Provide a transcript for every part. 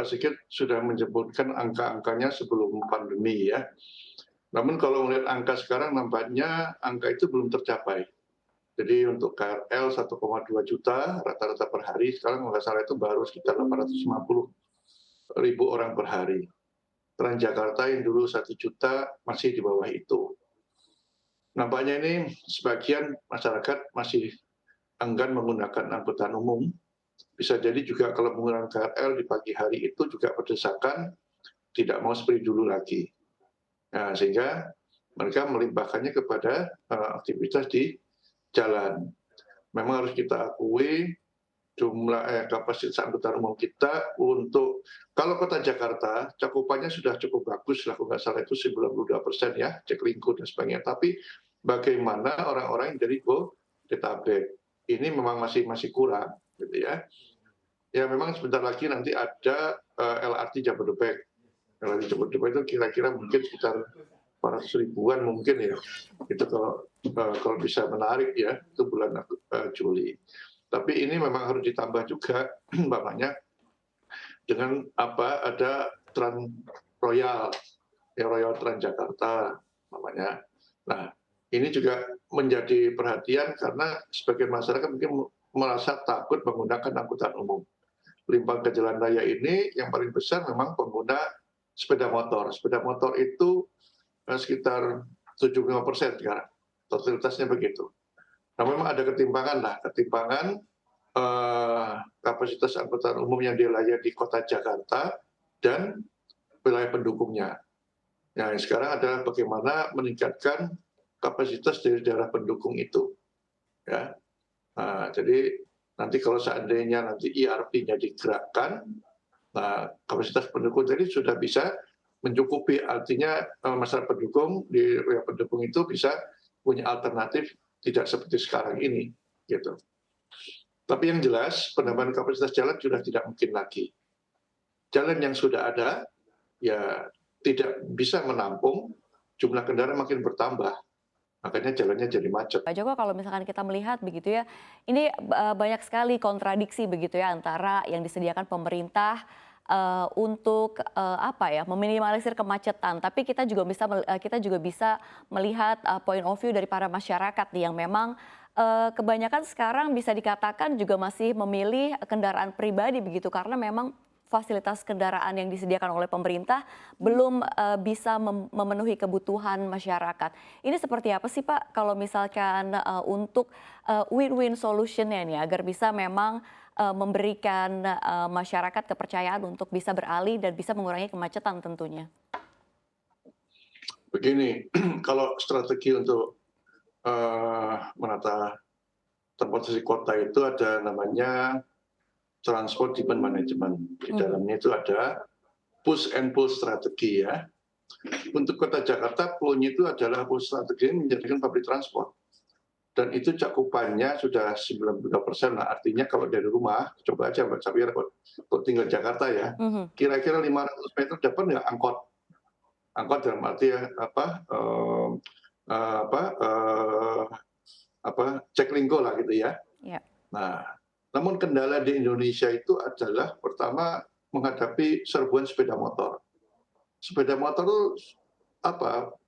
Sedikit sudah menyebutkan angka-angkanya sebelum pandemi ya. Namun kalau melihat angka sekarang nampaknya angka itu belum tercapai. Jadi untuk KRL 1,2 juta rata-rata per hari, sekarang kalau nggak salah itu baru sekitar 850.000 orang per hari. Transjakarta yang dulu 1 juta masih di bawah itu. Nampaknya ini sebagian masyarakat masih enggan menggunakan angkutan umum. Bisa jadi juga kalau menggunakan KRL di pagi hari itu juga berdesakan, tidak mau seperti dulu lagi. Nah, sehingga mereka melimpahkannya kepada aktivitas di jalan. Memang harus kita akui kapasitas angkutan umum kita untuk kalau kota Jakarta cakupannya sudah cukup bagus lah, kalau nggak salah itu 92% ya, cek lingkup dan sebagainya. Tapi bagaimana orang-orang yang dari Bodetabek ini memang masih kurang, gitu ya. Ya memang sebentar lagi nanti ada LRT Jabodebek. LRT Jabodebek itu kira-kira mungkin sekitar 400 ribuan mungkin ya. Itu kalau bisa menarik ya, itu bulan Juli. Tapi ini memang harus ditambah juga, makanya dengan ada Trans Royal, ya Royal Transjakarta namanya. Nah, ini juga menjadi perhatian karena sebagian masyarakat mungkin merasa takut menggunakan angkutan umum. Limpah ke jalan raya ini yang paling besar memang pengguna sepeda motor. Sepeda motor itu sekitar 75% sekarang, totalitasnya begitu. Nah memang ada ketimpangan kapasitas angkutan umum yang dilayani di kota Jakarta dan wilayah pendukungnya. Nah sekarang adalah bagaimana meningkatkan kapasitas dari daerah pendukung itu. Ya. Nah, jadi nanti kalau seandainya nanti ERP-nya digerakkan, nah kapasitas pendukung tadi sudah bisa mencukupi, artinya masyarakat pendukung di wilayah pendukung itu bisa punya alternatif tidak seperti sekarang ini, gitu. Tapi yang jelas penambahan kapasitas jalan sudah tidak mungkin lagi. Jalan yang sudah ada ya tidak bisa menampung jumlah kendaraan makin bertambah, makanya jalannya jadi macet. Pak Joko, kalau misalkan kita melihat begitu ya, ini banyak sekali kontradiksi begitu ya antara yang disediakan pemerintah untuk apa ya, meminimalisir kemacetan. Tapi kita juga bisa melihat point of view dari para masyarakat nih yang memang kebanyakan sekarang bisa dikatakan juga masih memilih kendaraan pribadi begitu karena memang fasilitas kendaraan yang disediakan oleh pemerintah belum bisa memenuhi kebutuhan masyarakat. Ini seperti apa sih Pak kalau misalkan untuk win-win solution-nya nih agar bisa memang memberikan masyarakat kepercayaan untuk bisa beralih dan bisa mengurangi kemacetan tentunya? Begini, kalau strategi untuk menata transportasi kota itu ada namanya transport demand management. Di dalamnya itu ada push and pull strategi ya. Untuk kota Jakarta, pull-nya itu adalah push strategi menjadikan public transport. Dan itu cakupannya sudah 92%. Nah, artinya kalau dari rumah, coba aja Mbak Safira, kalau tinggal di Jakarta ya, Mhm. kira-kira 500 meter dapat nggak angkot? Angkot dalam arti ya, cek lingko lah gitu ya. Ya. Nah, namun kendala di Indonesia itu adalah pertama menghadapi serbuan sepeda motor. Sepeda motor itu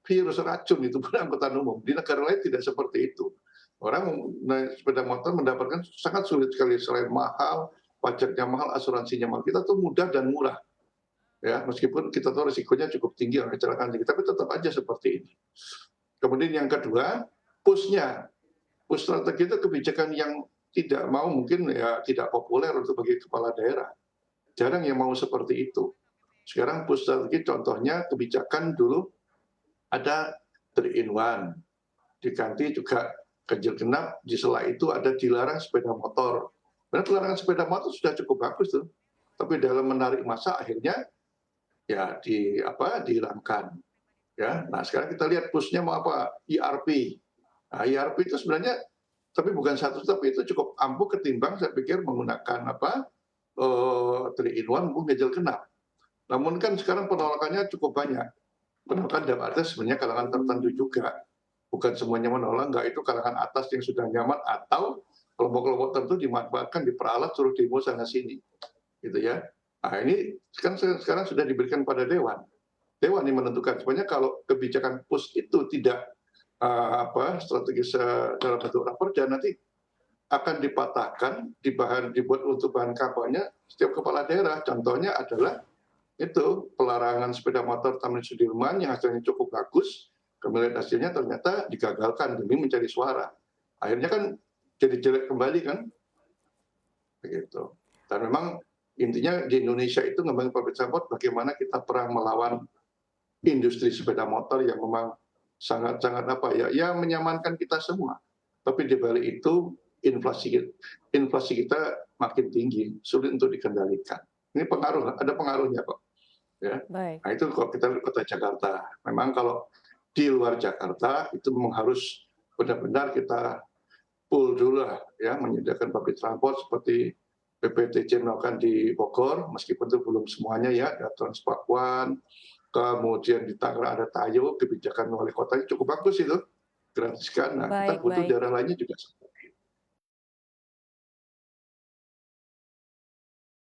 virus racun itu bukan angkutan umum. Di negara lain tidak seperti itu. Orang naik sepeda motor mendapatkan sangat sulit sekali, selain mahal, pajaknya mahal, asuransinya mahal. Kita tuh mudah dan murah. Ya, meskipun kita tahu risikonya cukup tinggi, kecelakaan tinggi, tapi tetap aja seperti ini. Kemudian yang kedua, push-nya. Push strategi itu kebijakan yang tidak mau mungkin ya tidak populer untuk bagi kepala daerah. Jarang yang mau seperti itu. Sekarang push strategi contohnya kebijakan dulu ada 3 in 1. Diganti juga ganjil genap, di sela itu ada dilarang sepeda motor. Karena pelarangan sepeda motor sudah cukup bagus tuh. Tapi dalam menarik massa akhirnya ya dihilangkan. Ya. Nah, sekarang kita lihat push-nya mau apa? ERP. Nah, ERP itu sebenarnya tapi bukan satu, tapi itu cukup ampuh ketimbang saya pikir menggunakan 3 in 1 maupun ganjil genap. Namun kan sekarang penolakannya cukup banyak. Penolakan dalam arti sebenarnya kalangan tertentu juga. Bukan semuanya menolak, enggak, itu kalangan atas yang sudah nyaman atau kelompok-kelompok tertentu dimanfaatkan, diperalat, suruh demo sana sini. Gitu ya. Nah ini kan sekarang sudah diberikan pada dewan. Dewan yang menentukan. Sebenarnya kalau kebijakan PUS itu tidak strategis dalam bentuk raperda, nanti akan dipatahkan, dibuat untuk bahan kampanye setiap kepala daerah. Contohnya adalah itu pelarangan sepeda motor Taman Sudirman yang hasilnya cukup bagus, kemudian hasilnya ternyata digagalkan demi mencari suara. Akhirnya kan jadi jelek kembali kan, begitu. Dan memang intinya di Indonesia itu ngembangin public transport bagaimana kita perang melawan industri sepeda motor yang memang sangat-sangat ya menyamankan kita semua. Tapi di balik itu inflasi kita makin tinggi, sulit untuk dikendalikan. Ini ada pengaruhnya kok. Ya. Baik. Nah itu kalau kita di kota Jakarta. Memang kalau di luar Jakarta itu memang harus benar-benar kita full dulu lah ya, menyediakan public transport seperti PPTJ melakukan di Bogor, meskipun itu belum semuanya ya, ada Transpakuan, kemudian di Tangerang ada Tayo, kebijakan wali kotanya cukup bagus itu, gratis kan. Nah kita Baik butuh baik. daerah lainnya juga